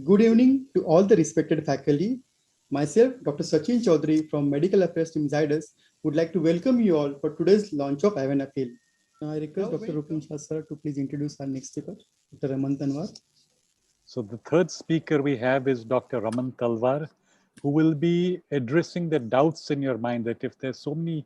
Good evening to all the respected faculty. Myself, Dr. Sachin Chaudhary from Medical Affairs Team Zydus, would like to welcome you all for today's launch of Avanafil. Now I request Dr. Rupin Shah sir to please introduce our next speaker, Dr. Raman Tanwar. So the third speaker we have is Dr. Raman Talwar, who will be addressing the doubts in your mind that if there's so many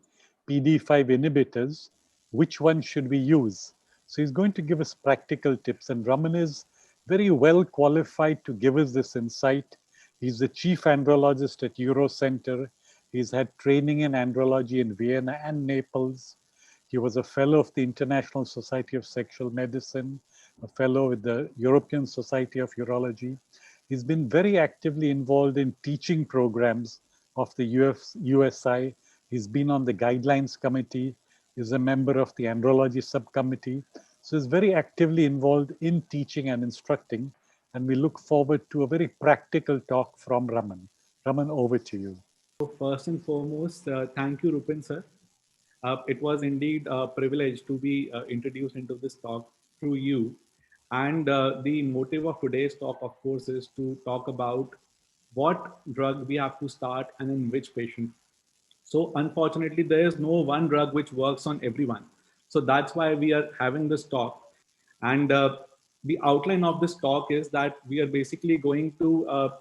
PD5 inhibitors, which one should we use? So he's going to give us practical tips, and Raman is very well qualified to give us this insight. He's the chief andrologist at Eurocenter. He's had training in andrology in Vienna and Naples. He was a fellow of the International Society of Sexual Medicine, a fellow with the European Society of Urology. He's been very actively involved in teaching programs of the USI. He's been on the guidelines committee. He's a member of the andrology subcommittee. So he's very actively involved in teaching and instructing. And we look forward to a very practical talk from Raman. Raman, over to you. First and foremost, thank you, Rupin sir. It was indeed a privilege to be introduced into this talk through you. And the motive of today's talk, of course, is to talk about what drug we have to start and in which patient. So unfortunately, there is no one drug which works on everyone. So that's why we are having this talk. And the outline of this talk is that we are basically going to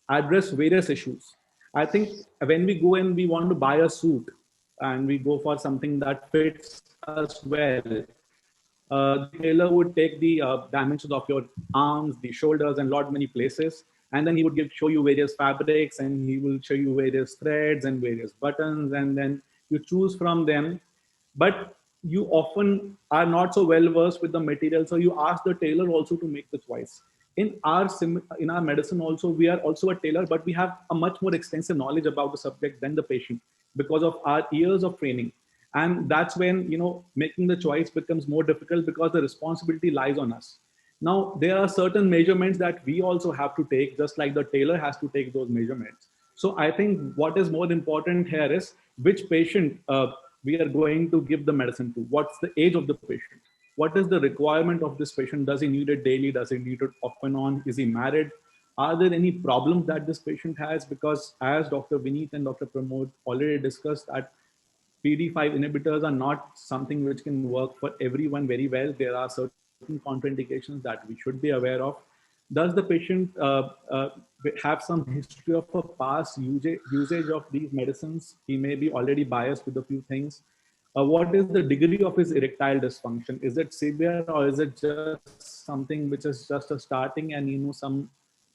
address various issues. I think when we go and we want to buy a suit and we go for something that fits us well, the tailor would take the dimensions of your arms, the shoulders, and lot many places, and then he would show you various fabrics, and he will show you various threads and various buttons, and then you choose from them. But you often are not so well versed with the material, so you ask the tailor also to make the choice. In our medicine also, we are also a tailor, but we have a much more extensive knowledge about the subject than the patient because of our years of training. And that's when making the choice becomes more difficult because the responsibility lies on us. Now there are certain measurements that we also have to take, just like the tailor has to take those measurements. So I think what is more important here is which patient we are going to give the medicine to. What's the age of the patient? What is the requirement of this patient? Does he need it daily? Does he need it off and on? Is he married? Are there any problems that this patient has? Because as Dr. Vineet and Dr. Pramod already discussed, that PD5 inhibitors are not something which can work for everyone very well. There are certain contraindications that we should be aware of. Does the patient have some history of a past usage of these medicines? He may be already biased with a few things. What is the degree of his erectile dysfunction? Is it severe, or is it just something which is just a starting and some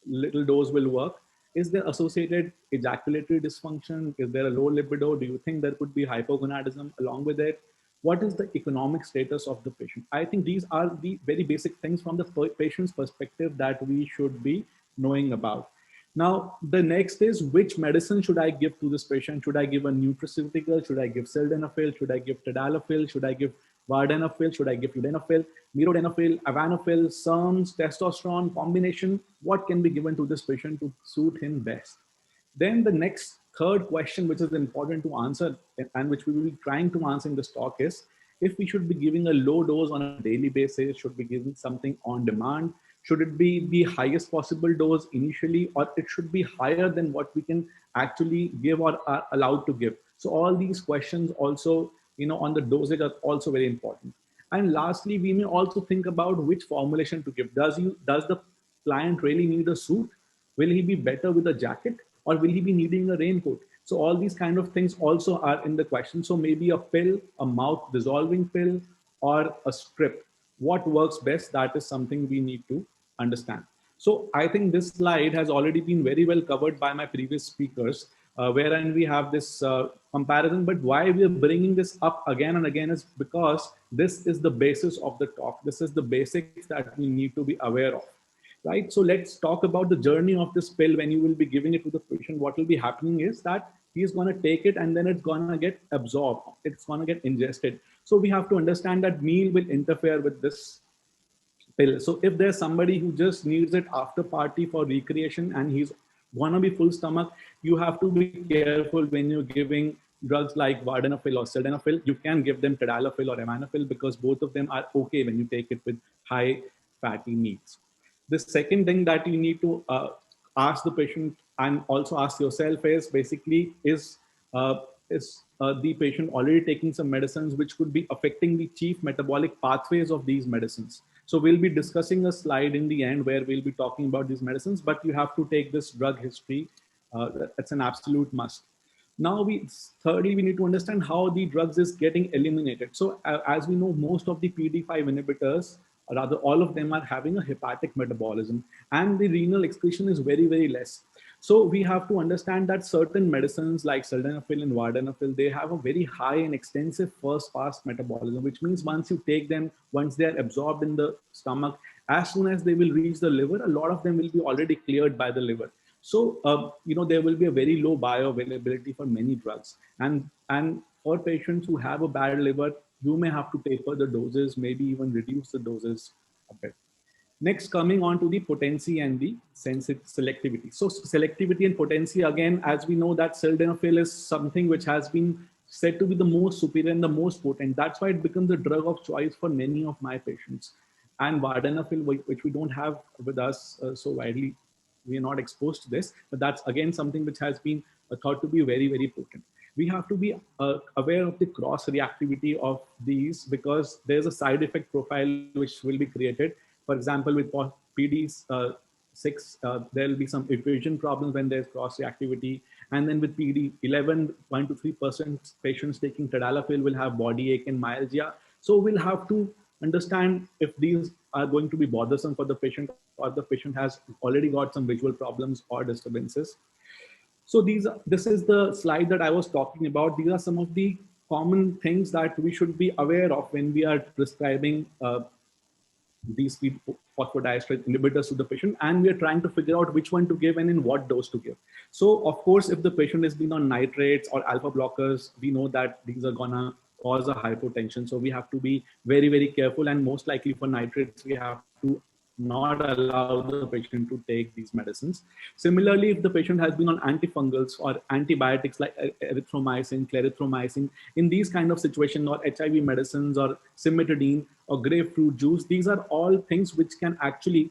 little dose will work? Is there associated ejaculatory dysfunction? Is there a low libido? Do you think there could be hypogonadism along with it? What is the economic status of the patient? I think these are the very basic things from the patient's perspective that we should be knowing about. Now, the next is, which medicine should I give to this patient? Should I give a nutraceutical? Should I give sildenafil? Should I give tadalafil? Should I give vardenafil? Should I give sildenafil, mirodenafil, avanafil, SERMs, testosterone combination? What can be given to this patient to suit him best? Then the next third question, which is important to answer and which we will be trying to answer in this talk, is if we should be giving a low dose on a daily basis, should be giving something on demand, should it be the highest possible dose initially, or it should be higher than what we can actually give or are allowed to give? So all these questions also, on the dosage are also very important. And lastly, we may also think about which formulation to give. Does the client really need a suit? Will he be better with a jacket, or will he be needing a raincoat? So all these kind of things also are in the question. So maybe a pill, a mouth dissolving pill, or a strip. What works best? That is something we need to understand. So I think this slide has already been very well covered by my previous speakers, wherein we have this comparison. But why we are bringing this up again and again is because this is the basis of the talk. This is the basics that we need to be aware of. Right? So let's talk about the journey of this pill. When you will be giving it to the patient, what will be happening is that he's going to take it and then it's going to get absorbed. It's going to get ingested. So we have to understand that meal will interfere with this pill. So if there's somebody who just needs it after party for recreation and he's going to be full stomach, you have to be careful when you're giving drugs like vardenafil or sildenafil. You can give them tadalafil or avanafil because both of them are okay when you take it with high fatty meats. The second thing that you need to ask the patient and also ask yourself is basically, is the patient already taking some medicines which could be affecting the chief metabolic pathways of these medicines? So we'll be discussing a slide in the end where we'll be talking about these medicines, but you have to take this drug history. That's an absolute must. Now, thirdly, we need to understand how the drugs is getting eliminated. So as we know, most of the PD5 inhibitors, or rather all of them, are having a hepatic metabolism, and the renal excretion is very, very less. So we have to understand that certain medicines like sildenafil and vardenafil, they have a very high and extensive first pass metabolism, which means once you take them, once they are absorbed in the stomach, as soon as they will reach the liver, a lot of them will be already cleared by the liver. So, there will be a very low bioavailability for many drugs. And for patients who have a bad liver, you may have to taper the doses, maybe even reduce the doses a bit. Next, coming on to the potency and the selectivity. So selectivity and potency, again, as we know that sildenafil is something which has been said to be the most superior and the most potent. That's why it becomes the drug of choice for many of my patients. And vardenafil, which we don't have with us so widely, we are not exposed to this, but that's again something which has been thought to be very, very potent. We have to be aware of the cross reactivity of these, because there's a side effect profile which will be created. For example, with PD6, there will be some evasion problems when there's cross reactivity. And then with PD11, 1 to 3% patients taking tadalafil will have body ache and myalgia. So we'll have to understand if these are going to be bothersome for the patient, or the patient has already got some visual problems or disturbances. So this is the slide that I was talking about. These are some of the common things that we should be aware of when we are prescribing these phosphodiesterase inhibitors to the patient, and we are trying to figure out which one to give and in what dose to give. So of course, if the patient has been on nitrates or alpha blockers, we know that these are gonna cause a hypotension. So we have to be very, very careful, and most likely for nitrates, we have to not allow the patient to take these medicines. Similarly, if the patient has been on antifungals or antibiotics like erythromycin, clarithromycin, in these kind of situations, or HIV medicines or cimetidine or grapefruit juice, these are all things which can actually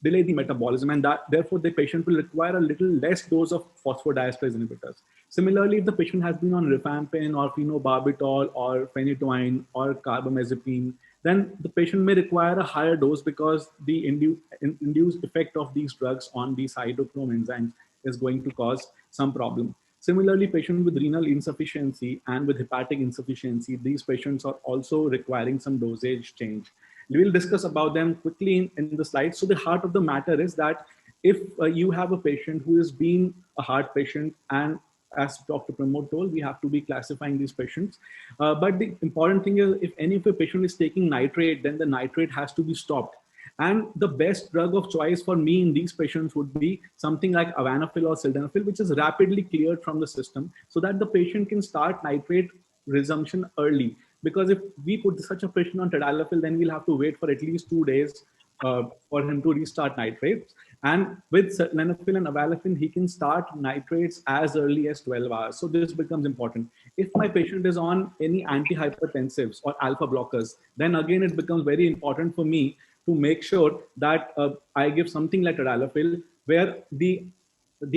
delay the metabolism, and that therefore the patient will require a little less dose of phosphodiesterase inhibitors. Similarly, if the patient has been on rifampin or phenobarbital or phenytoin or carbamazepine, then the patient may require a higher dose, because the induced effect of these drugs on the cytochrome enzymes is going to cause some problem. Similarly, patients with renal insufficiency and with hepatic insufficiency, these patients are also requiring some dosage change. We will discuss about them quickly in the slides. So the heart of the matter is that if you have a patient who is being a heart patient, and as Dr. Pramod told, we have to be classifying these patients. But the important thing is, if any of a patient is taking nitrate, then the nitrate has to be stopped. And the best drug of choice for me in these patients would be something like avanafil or sildenafil, which is rapidly cleared from the system, so that the patient can start nitrate resumption early. Because if we put such a patient on tadalafil, then we'll have to wait for at least 2 days for him to restart nitrates. And with sildenafil and avalafin, he can start nitrates as early as 12 hours. So this becomes important. If my patient is on any antihypertensives or alpha blockers, then again, it becomes very important for me to make sure that I give something like tadalafil, where the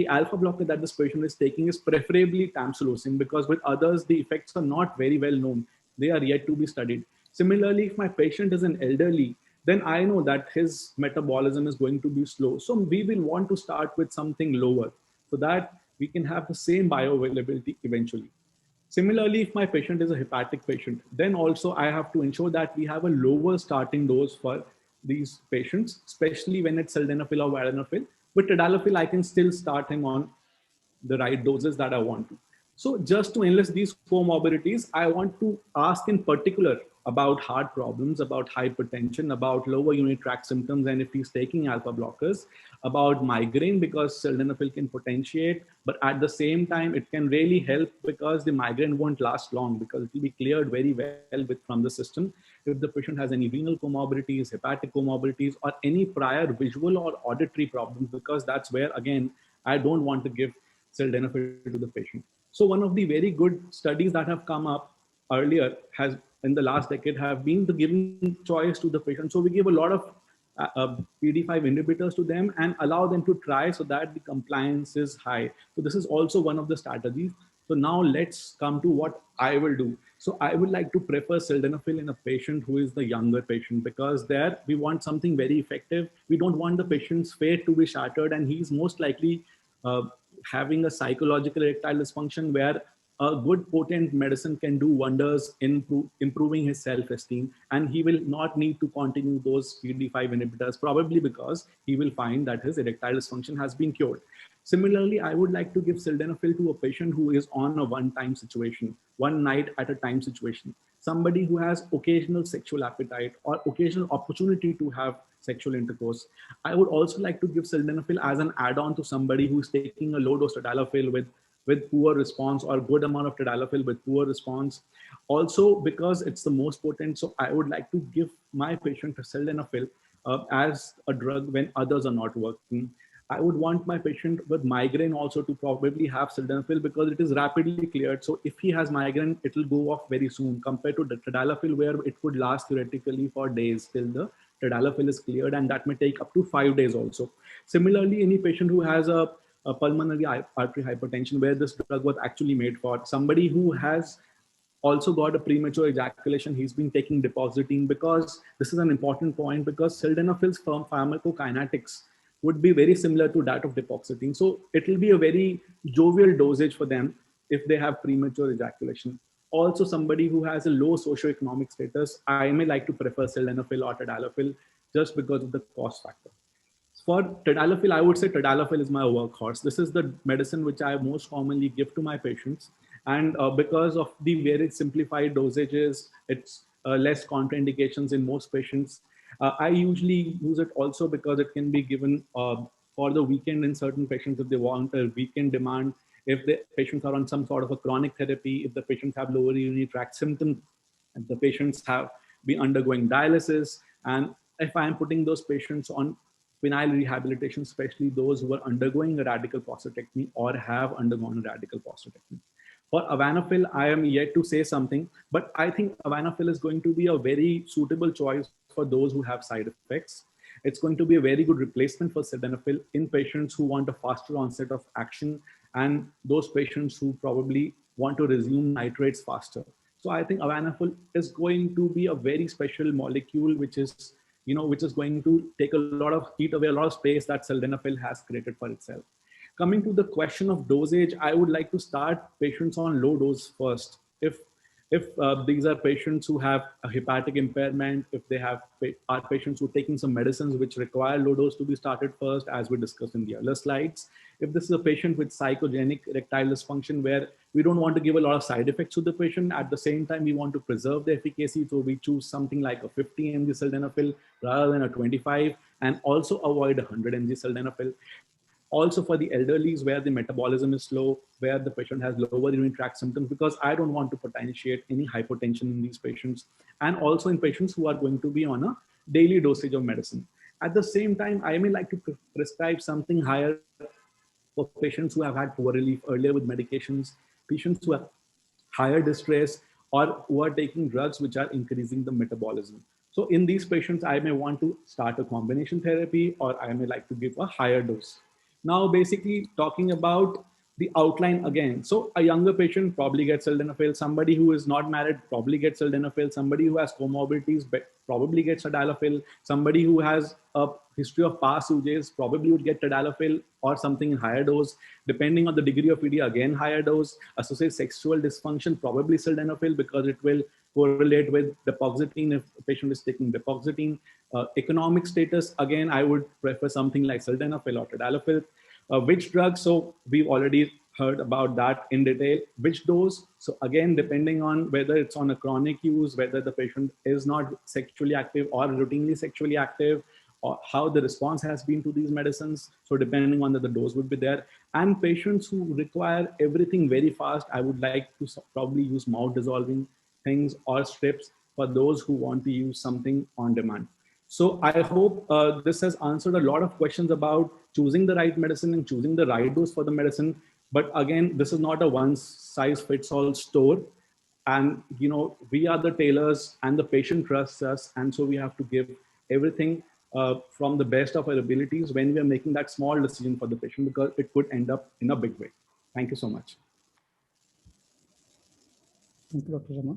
alpha blocker that this patient is taking is preferably tamsulosin, because with others, the effects are not very well known. They are yet to be studied. Similarly, if my patient is an elderly, then I know that his metabolism is going to be slow. So we will want to start with something lower, so that we can have the same bioavailability eventually. Similarly, if my patient is a hepatic patient, then also I have to ensure that we have a lower starting dose for these patients, especially when it's sildenafil or vardenafil. With tadalafil, I can still start him on the right doses that I want to. So just to enlist these comorbidities, I want to ask in particular about heart problems, about hypertension, about lower unit tract symptoms, and if he's taking alpha blockers, about migraine, because sildenafil can potentiate, but at the same time, it can really help, because the migraine won't last long, because it will be cleared very well from the system. If the patient has any renal comorbidities, hepatic comorbidities, or any prior visual or auditory problems, because that's where, again, I don't want to give sildenafil to the patient. So one of the very good studies that have come up earlier has in the last decade have been the giving choice to the patient. So we give a lot of PDE5 inhibitors to them and allow them to try so that the compliance is high. So this is also one of the strategies. So now let's come to what I will do. So I would like to prefer sildenafil in a patient who is the younger patient, because there we want something very effective. We don't want the patient's fate to be shattered, and he's most likely having a psychological erectile dysfunction where a good potent medicine can do wonders in improving his self-esteem, and he will not need to continue those PDE5 inhibitors, probably because he will find that his erectile dysfunction has been cured. Similarly, I would like to give sildenafil to a patient who is on a one-time situation, one night at a time situation, somebody who has occasional sexual appetite or occasional opportunity to have sexual intercourse. I would also like to give sildenafil as an add-on to somebody who is taking a low dose tadalafil with poor response, or good amount of tadalafil with poor response. Also, because it's the most potent, so I would like to give my patient sildenafil as a drug when others are not working. I would want my patient with migraine also to probably have sildenafil, because it is rapidly cleared. So if he has migraine, it will go off very soon, compared to the tadalafil, where it could last theoretically for days till the tadalafil is cleared, and that may take up to 5 days also. Similarly, any patient who has a pulmonary artery hypertension, where this drug was actually made for, somebody who has also got a premature ejaculation, he's been taking depositing, because this is an important point, because sildenafil's pharmacokinetics would be very similar to that of depoxiting. So it will be a very jovial dosage for them if they have premature ejaculation. Also, somebody who has a low socioeconomic status, I may like to prefer sildenafil or tadalafil just because of the cost factor. For tadalafil, I would say tadalafil is my workhorse. This is the medicine which I most commonly give to my patients. And because of the very simplified dosages, it's less contraindications in most patients. I usually use it also because it can be given for the weekend in certain patients if they want a weekend demand, if the patients are on some sort of a chronic therapy, if the patients have lower urinary tract symptoms, if the patients have been undergoing dialysis, and if I'm putting those patients on penile rehabilitation, especially those who are undergoing a radical prostatectomy or have undergone a radical prostatectomy. For avanafil, I am yet to say something, but I think avanafil is going to be a very suitable choice for those who have side effects. It's going to be a very good replacement for sildenafil in patients who want a faster onset of action, and those patients who probably want to resume nitrates faster. So I think avanafil is going to be a very special molecule, which is going to take eat away a lot of space that sildenafil has created for itself. Coming to the question of dosage, I would like to start patients on low dose first. If these are patients who have a hepatic impairment, if they are patients who are taking some medicines which require low dose to be started first, as we discussed in the earlier slides. If this is a patient with psychogenic erectile dysfunction, where we don't want to give a lot of side effects to the patient, at the same time we want to preserve the efficacy, so we choose something like a 50 mg sildenafil rather than a 25, and also avoid 100 mg sildenafil. Also for the elderlies, where the metabolism is slow, where the patient has lower urinary tract symptoms, because I don't want to potentiate any hypertension in these patients, and also in patients who are going to be on a daily dosage of medicine. At the same time, I may like to prescribe something higher for patients who have had poor relief earlier with medications, patients who have higher distress, or who are taking drugs which are increasing the metabolism. So in these patients, I may want to start a combination therapy, or I may like to give a higher dose. Now, basically talking about the outline again. So a younger patient probably gets sildenafil. Somebody who is not married probably gets sildenafil. Somebody who has comorbidities probably gets tadalafil. Somebody who has a history of past UJs probably would get tadalafil or something in higher dose. Depending on the degree of PD, again higher dose. Associated sexual dysfunction, probably sildenafil, because it will correlate with depoxiting if the patient is taking depoxiting. Economic status, again, I would prefer something like sildenafil or tadalafil. Which drug? So we've already heard about that in detail. Which dose? So again, depending on whether it's on a chronic use, whether the patient is not sexually active or routinely sexually active, or how the response has been to these medicines. So depending on that, the dose would be there. And patients who require everything very fast, I would like to probably use mouth dissolving things or strips for those who want to use something on demand. So I hope this has answered a lot of questions about choosing the right medicine and choosing the right dose for the medicine. But again, this is not a one size fits all store. And we are the tailors, and the patient trusts us. And so we have to give everything from the best of our abilities when we are making that small decision for the patient, because it could end up in a big way. Thank you so much. Thank you, Dr. Rama.